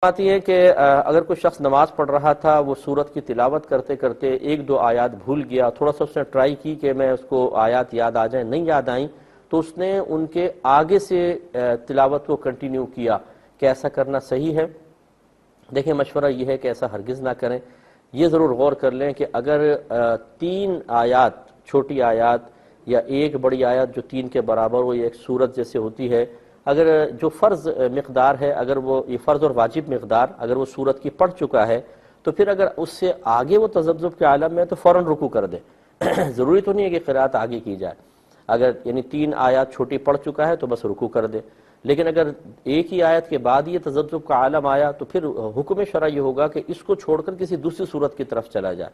آتی ہے کہ اگر کوئی شخص نماز پڑھ رہا تھا، وہ سورت کی تلاوت کرتے کرتے ایک دو آیات بھول گیا، تھوڑا سا اس نے ٹرائی کی کہ میں اس کو آیات یاد آ جائیں، نہیں یاد آئیں تو اس نے ان کے آگے سے تلاوت کو کنٹینیو کیا، کہ ایسا کرنا صحیح ہے؟ دیکھیں، مشورہ یہ ہے کہ ایسا ہرگز نہ کریں۔ یہ ضرور غور کر لیں کہ اگر تین آیات، چھوٹی آیات یا ایک بڑی آیت جو تین کے برابر ہو یا ایک سورت جیسے ہوتی ہے، اگر جو فرض مقدار ہے، اگر وہ یہ فرض اور واجب مقدار اگر وہ سورت کی پڑھ چکا ہے، تو پھر اگر اس سے آگے وہ تذبذب کے عالم میں تو فوراً رکوع کر دے۔ ضروری تو نہیں ہے کہ قرات آگے کی جائے، اگر یعنی تین آیات چھوٹی پڑھ چکا ہے تو بس رکوع کر دے، لیکن اگر ایک ہی آیت کے بعد یہ تذبذب کا عالم آیا تو پھر حکم شرع یہ ہوگا کہ اس کو چھوڑ کر کسی دوسری صورت کی طرف چلا جائے،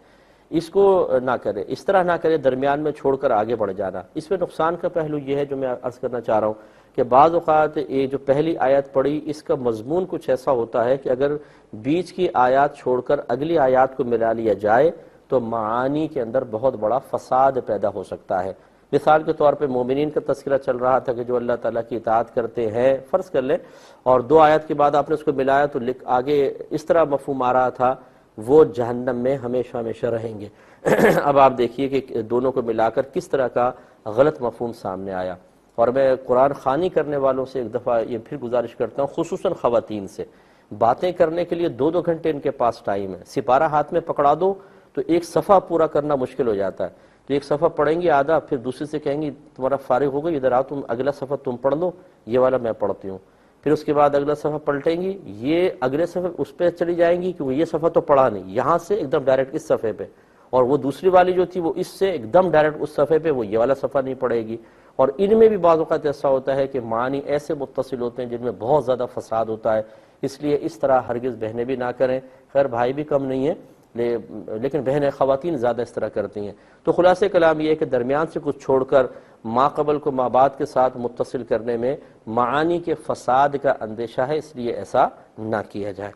اس کو نہ کرے، اس طرح نہ کرے درمیان میں چھوڑ کر آگے بڑھ جانا۔ اس میں نقصان کا پہلو یہ ہے جو میں عرض کرنا چاہ رہا ہوں کہ بعض اوقات یہ جو پہلی آیت پڑھی اس کا مضمون کچھ ایسا ہوتا ہے کہ اگر بیچ کی آیات چھوڑ کر اگلی آیات کو ملا لیا جائے تو معانی کے اندر بہت بڑا فساد پیدا ہو سکتا ہے۔ مثال کے طور پہ مومنین کا تذکرہ چل رہا تھا کہ جو اللہ تعالیٰ کی اطاعت کرتے ہیں، فرض کر لیں، اور دو آیت کے بعد آپ نے اس کو ملایا تو آگے اس طرح مفہوم آ رہا تھا وہ جہنم میں ہمیشہ ہمیشہ رہیں گے۔ اب آپ دیکھیے کہ دونوں کو ملا کر کس طرح کا غلط مفہوم سامنے آیا۔ اور میں قرآن خوانی کرنے والوں سے ایک دفعہ یہ پھر گزارش کرتا ہوں، خصوصاً خواتین سے، باتیں کرنے کے لیے دو دو گھنٹے ان کے پاس ٹائم ہے، سپارہ ہاتھ میں پکڑا دو تو ایک صفحہ پورا کرنا مشکل ہو جاتا ہے، تو ایک صفحہ پڑھیں گی آدھا، پھر دوسری سے کہیں گی تمہارا فارغ ہو گئی، ادھر آؤ تم اگلا صفحہ تم پڑھ لو، یہ والا میں پڑھتی ہوں، پھر اس کے بعد اگلا صفحہ پلٹیں گی، یہ اگلے صفحے اس پہ چلی جائیں گی کہ وہ یہ صفحہ تو پڑھا نہیں، یہاں سے ایک دم ڈائریکٹ اس صفحے پہ، اور وہ دوسری والی جو تھی وہ اس سے ایک دم ڈائریکٹ اس صفحے پہ، وہ یہ والا صفحہ نہیں پڑھے گی۔ اور ان میں بھی بعض اوقات ایسا ہوتا ہے کہ معنی ایسے متصل ہوتے ہیں جن میں بہت زیادہ فساد ہوتا ہے، اس لیے اس طرح ہرگز بہنیں بھی نہ کریں۔ خیر بھائی بھی کم نہیں ہیں، لیکن بہنیں خواتین زیادہ اس طرح کرتی ہیں۔ تو خلاصہ کلام یہ ہے کہ درمیان سے کچھ چھوڑ کر ما قبل کو ما بعد کے ساتھ متصل کرنے میں معانی کے فساد کا اندیشہ ہے، اس لیے ایسا نہ کیا جائے۔